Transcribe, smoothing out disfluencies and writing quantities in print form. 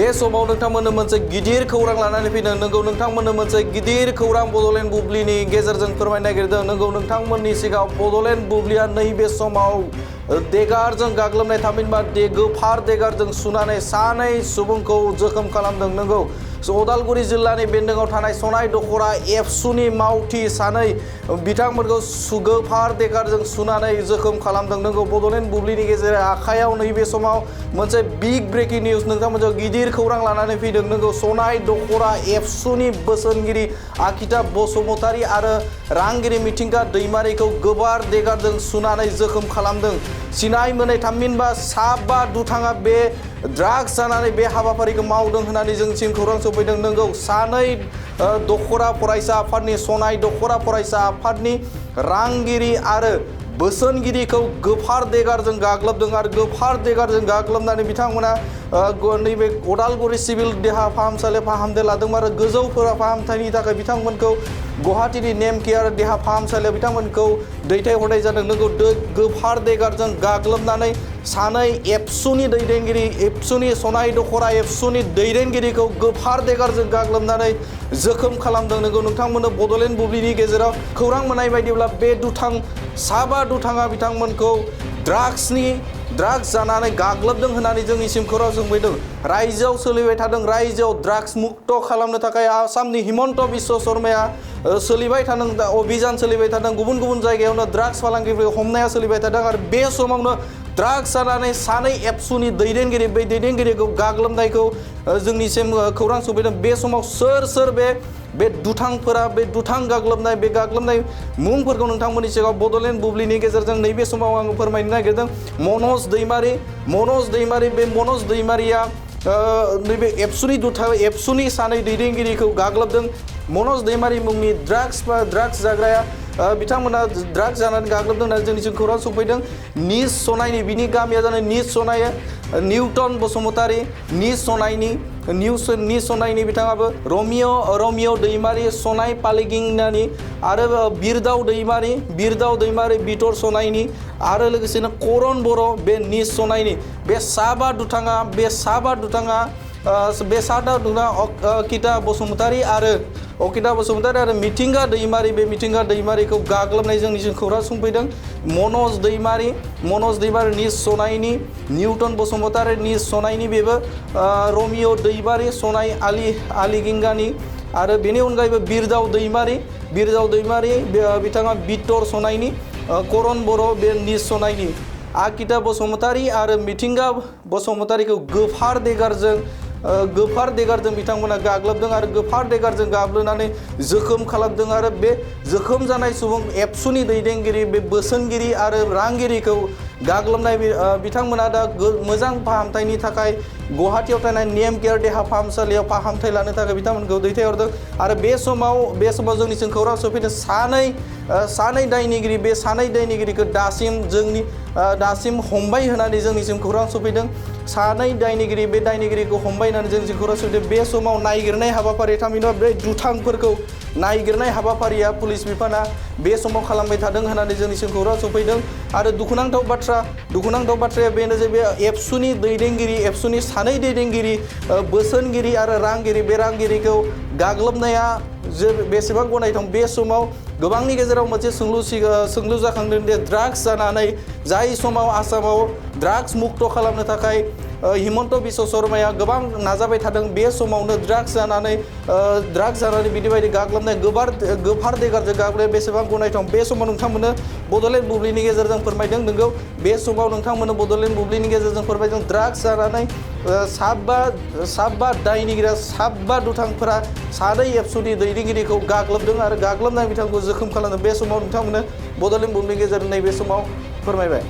बे समाव नोंथांमोननो मोनसे गिदिर खौरां लानानै फैदों। नंगौ नोंथांमोननो मोनसे गिदिर खौरां बड'लेण्ड बुब्लिनि गेजेरजों फोरमायनो नागिरदों। नंगौ नोंथांमोननि सिगाङाव बड'लेण्ड बुब्लिया नैबे समाव देगारजों गाग्लोबनाय थामहिनबा गोफार देगारजों सुनानै सानै सुबुंखौ जोखोम खालामदों। नंगौ उदालगुरि जिल्लानि बेन्दोङाव थानाय सनाय दख'रा एबसुनि मावथि सानै बिथांमोनखौ गोफार देगारजों सुनानै जोखोम खालामदों। नंगौ बड'लेण्ड बुब्लिनि गेजेराव आखायाव नैबे समाव मोनसे बिग ब्रेकिं निउज नोंथांमोनजों गिदिर खौरां लानानै फैदों। नंगौ सनाय दख'रा एबसुनि बोसोनगिरि आखिता बसुमतारी आरो रांगिरि मिथिंगा दैमारिखौ गोफार देगारजों सुनानै जोखोम खालामदों। सिनाय मोनै थामहिनबा साबा दुथाङा बे ड्राग्स जानानै बे हाबाफारिखौ मावदों होननानै जोंसिम खौरां सफैदों। नंगौ सानै दख'रा फरायसा आफादनि सनाय दख'रा फरायसा आफादनि रांगिरि आरो बोसोनगिरिखौ गोफार देगारजों गाग्लोबदों आरो गोफार देगारजों गाग्लोबनानै बिथांमोना नैबे उदालगुरि सिभिल देहा फाहामसालियाव फाहामथाय लादों आरो गोजौ फाहामथायनि थाखाय बिथांमोनखौ गुवाहाटीनि नेम केयार देहा फाहामसालियाव बिथांमोनखौ दैथायहरनाय जादों। नंगौ गोफार देगारजों गाग्लोबनानै सानै एबसुनि दैदेनगिरि एबसुनि सनाय दख'रा एबसुनि दैदेनगिरिखौ गोफार देगारजों गाग्लोबनानै जोखोम खालामदों। नंगौ नोंथांमोननो बड'लेण्ड बुब्लिनि गेजेराव खौरां मोननाय बायदिब्ला बे साबा दुथाङा बिथांमोनखौ ड्राग्स जानानै गाग्लोबदों होननानै जोंनिसिम खौरां सफैदों। रायजोआव सोलिबाय थादों रायजोआव ड्राग्स मुक्त खालामनो थाखाय आसामनि हिमन्त बिश्व शर्माया सोलिबाय थादों अभियान सोलिबाय थादों। गुबुन गुबुन जायगायावनो ड्राग्स फालांगिफोरखौ हमनाया सोलिबाय थादों आरो बे समावनो ड्राग्स जानानै सानै एबसुनि दैदेनगिरि बै दैदेनगिरिखौ गाग्लोबनायखौ जोंनिसिम खौरां सफैदों। बे समाव सोर बे दुथांफोरा बे दुथां गाग्लोबनाय बे गाग्लोबनाय मुंफोरखौ नोंथांमोननि सिगाङाव बड'लेण्ड बुब्लिनि गेजेरजों नैबे समाव आङो फोरमायनो नागिरदों। मनज दैमारि बे मनज दैमारिया नैबे एबसुनि सानै दैदेनगिरिखौ गाग्लोबदों। मनज दैमारि मुंनि ड्राग्स जाग्राया बिथांमोना ड्राग्स जानानै गाग्लोबदों होननानै जोंनिसिम खौरां सफैदों। निज सनायनि बिनि गामिया जानाय निज सनाय निउटन बसुमतारी निज सनायनि बिथाङाबो रमिय दैमारि सनाय पालिगिंनानि आरो बिरदाव दैमारि बिथर सनायनि आरो लोगोसेनो करन बर' बे निज सनायनि बे साबा दुथाङा अकिता बसुमतारी आरो मिथिंगा दैमारि बे मिथिंगा दैमारिखौ गाग्लोबनाय जोंनिसिम खौरां सफैदों। मनज दैमारि निज सनायनि निउटन बसुमतारी निज सनायनि बेबो रमिय दैमारि सनाय आलिगिंगानि आरो बेनि अनगायैबो बिरदाव दैमारि बिथाङा बितर सनायनि करन बर' बे निज सनायनि आकिता बसुमतारी आरो मिथिंगा बसुमतारीखौ गोफार देगारजों बिथांमोना गाग्लोबदों आरो गोफार देगारजों गाग्लोबनानै जोखोम खालामदों आरो बे जोखोम जानाय सुबुं एबसुनि दैदेनगिरि बे बोसोनगिरि आरो रांगिरिखौ गाग्लोबनाय बिथांमोना दा मोजां फाहामथायनि थाखाय गुवाहाटीयाव थानाय नेम केयार देहा फाहामसालियाव फाहामथाय लानो थाखाय बिथांमोनखौ दैथायहरदों आरो बे समाव जोंनिसिम खौरां सफैदों सानै दायनिगिरि बे सानै दायनिगिरिखौ दासिम हमबाय होननानै जोंनिसिम खौरां सफैदों। सानै दायनिगिरि बे दायनिगिरिखौ हमबाय होननानै जोंनिसिम खौरां सफैदों। बे समाव नायगिरनाय हाबाफारि थामहिनबा बे दुथांफोरखौ नायगिरनाय हाबाफारिया पुलिस बिफाना बे समाव खालामबाय थादों होननानै जोंनिसिम खौरां सफैदों आरो दुखुनांथाव बाथ्राया बेनो जे बे एबसुनि सानै दैदेनगिरि बोसोनगिरि आरो रांगिरि बे रांगिरिखौ गाग्लोबनाया बेसेबां गनायथाव। बे समाव गोबांनि गेजेराव मोनसे सोंलु जाखांदों दि ड्राग्स जानानै जाय समाव आसामाव ड्राग्स मुक्त खालामनो थाखाय हिमन्त बिश्व शर्माया गोबां नाजाबाय थादों बे समावनो ड्राग्स जानानै बिदि गाग्लोबनाय गोफार देगारजों गाग्लोबनाय बेसेबां गनायथाव। बे समाव नोंथांमोननो बड'लेण्ड बुब्लिनि गेजेरजों फोरमायदों। नोंगौ बे समाव नोंथांमोननो बड'लेण्ड बुब्लिनि गेजेरजों फोरमायदों ड्राग्स जानानै साबा दायनिगिरिया साबा दुथांफोरा सानै एबसुनि दैदेनगिरिखौ गाग्लोबदों आरो गाग्लोबनाय बिथांखौ जोखोम खालामदों। बे समाव नोंथांमोननो बड'लेण्ड बुब्लिनि गेजेरजों नैबे समाव फोरमायबाय।